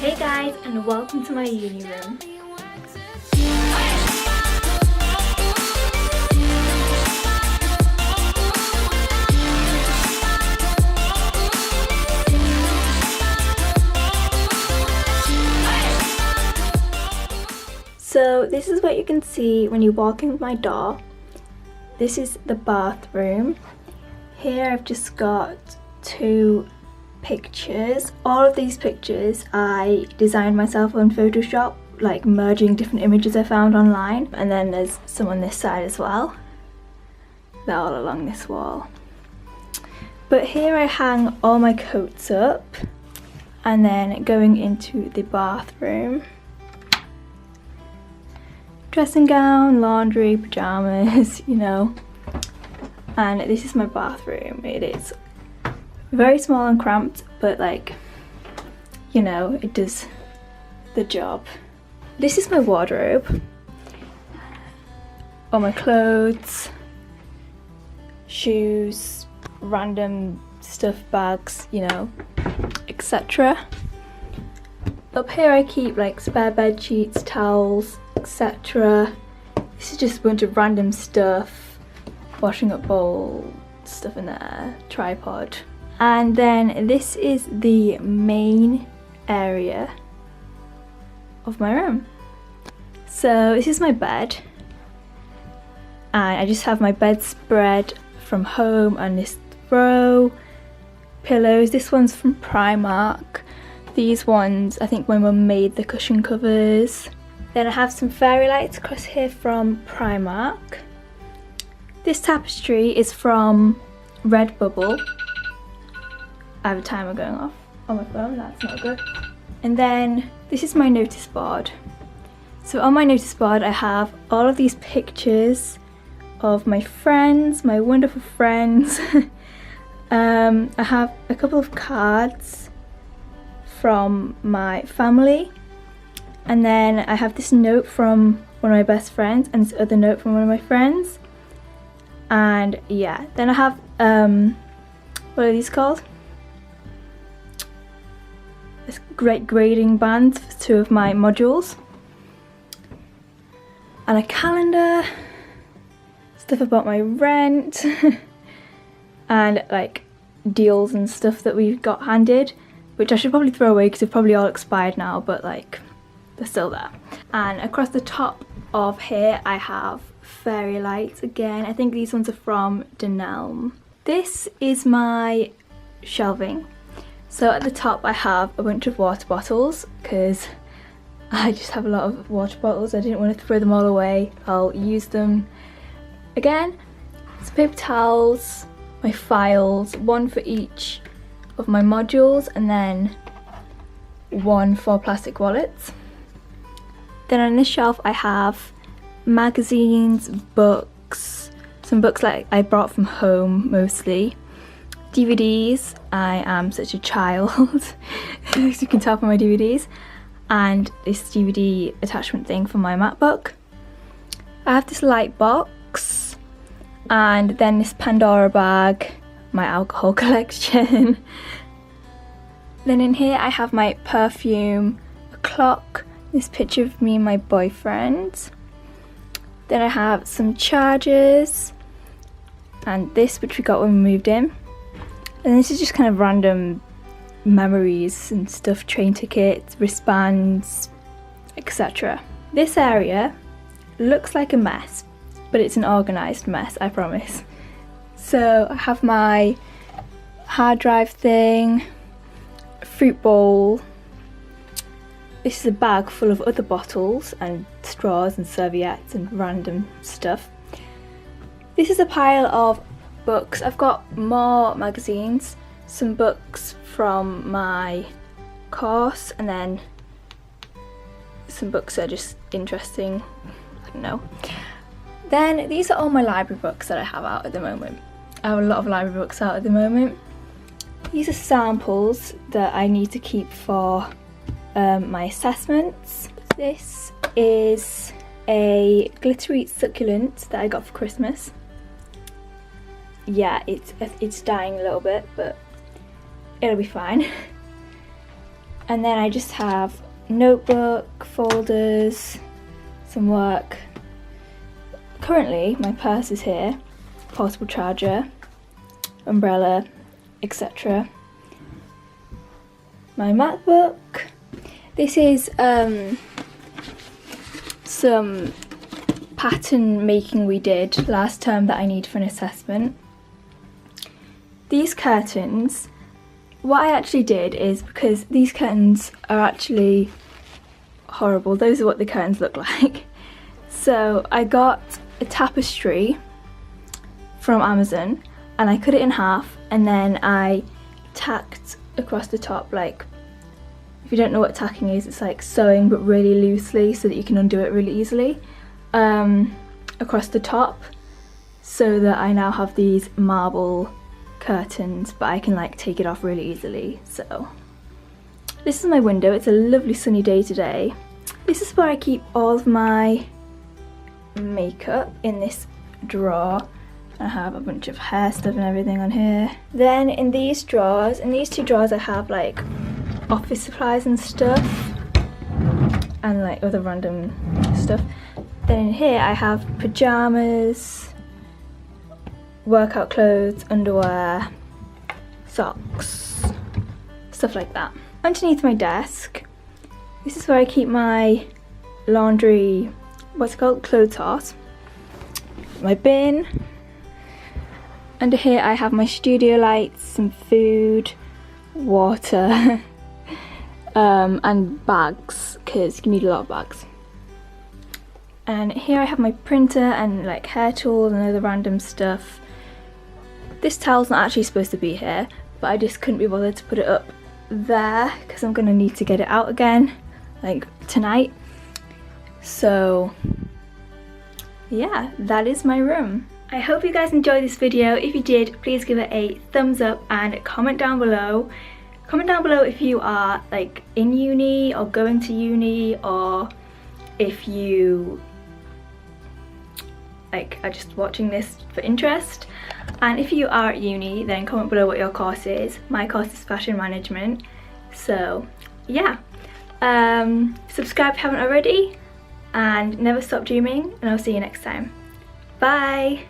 Hey guys, and welcome to my uni room. So this is what you can see when you walk in my door. This is the bathroom. Here I've just got two pictures. All of these pictures I designed myself on Photoshop, like merging different images I found online. And then there's some on this side as well. They're all along this wall. But here I hang all my coats up, and then going into the bathroom. Dressing gown, laundry, pajamas, you know. And this is my bathroom. It is very small and cramped, but like, you know, it does the job. This is my wardrobe. All my clothes, shoes, random stuff, bags, you know, etc. Up here I keep like spare bed sheets, towels, etc. This is just a bunch of random stuff, washing up bowl, stuff in there, tripod. And then this is the main area of my room. So this is my bed, and I just have my bedspread from home and this throw pillows. This one's from Primark. These ones, I think my mum made the cushion covers. Then I have some fairy lights across here from Primark. This tapestry is from Redbubble. I have a timer going off on my phone, that's not good. And then this is my notice board. So on my notice board I have all of these pictures of my friends, my wonderful friends. I have a couple of cards from my family. And then I have this note from one of my best friends and this other note from one of my friends. And yeah, then I have, what are these called? This great grading band for two of my modules. And a calendar, stuff about my rent, and like deals and stuff that we've got handed, which I should probably throw away because they've probably all expired now, but like, they're still there. And across the top of here I have fairy lights again. I think these ones are from Denelm. This is my shelving. So at the top I have a bunch of water bottles because I just have a lot of water bottles. I didn't want to throw them all away. I'll use them again. Some paper towels, my files, one for each of my modules, and then one for plastic wallets. Then on this shelf I have magazines, books, some books like I brought from home mostly, DVDs, I am such a child, as you can tell from my DVDs, and this DVD attachment thing for my MacBook. I have this light box, and then this Pandora bag, my alcohol collection. Then in here I have my perfume, a clock, this picture of me and my boyfriend. Then I have some chargers, and this which we got when we moved in. And this is just kind of random memories and stuff, train tickets, wristbands, etc. This area looks like a mess, but it's an organised mess, I promise. So I have my hard drive thing, a fruit bowl. This is a bag full of other bottles and straws and serviettes and random stuff. This is a pile of books. I've got more magazines, some books from my course, and then some books that are just interesting, I don't know. Then these are all my library books that I have out at the moment. I have a lot of library books out at the moment. These are samples that I need to keep for my assessments. This is a glittery succulent that I got for Christmas. Yeah, it's dying a little bit, but it'll be fine. And then I just have notebook, folders, some work. Currently my purse is here, portable charger, umbrella, etc. My MacBook. This is some pattern making we did last term that I need for an assessment. These curtains, what I actually did is, because these curtains are actually horrible, those are what the curtains look like. So I got a tapestry from Amazon and I cut it in half, and then I tacked across the top, like, if you don't know what tacking is, it's like sewing but really loosely so that you can undo it really easily, across the top, so that I now have these marble curtains, but I can like take it off really easily. So this is my window. It's a lovely sunny day today. This is where I keep all of my makeup, in this drawer. I have a bunch of hair stuff and everything on here. Then in these drawers, in these two drawers, I have like office supplies and stuff, and like other random stuff. Then in here I have pyjamas, workout clothes, underwear, socks, stuff like that. Underneath my desk, this is where I keep my laundry, what's it called, clothes horse, my bin. Under here I have my studio lights, some food, water, and bags, because you need a lot of bags. And here I have my printer and like hair tools and other random stuff. This towel's not actually supposed to be here, but I just couldn't be bothered to put it up there because I'm gonna need to get it out again, like tonight. So yeah, that is my room. I hope you guys enjoyed this video. If you did, please give it a thumbs up and comment down below. Comment down below if you are like in uni or going to uni, or if you like are just watching this for interest. And if you are at uni, then comment below what your course is. My course is fashion management. So yeah, subscribe if you haven't already, and never stop dreaming, and I'll see you next time. Bye.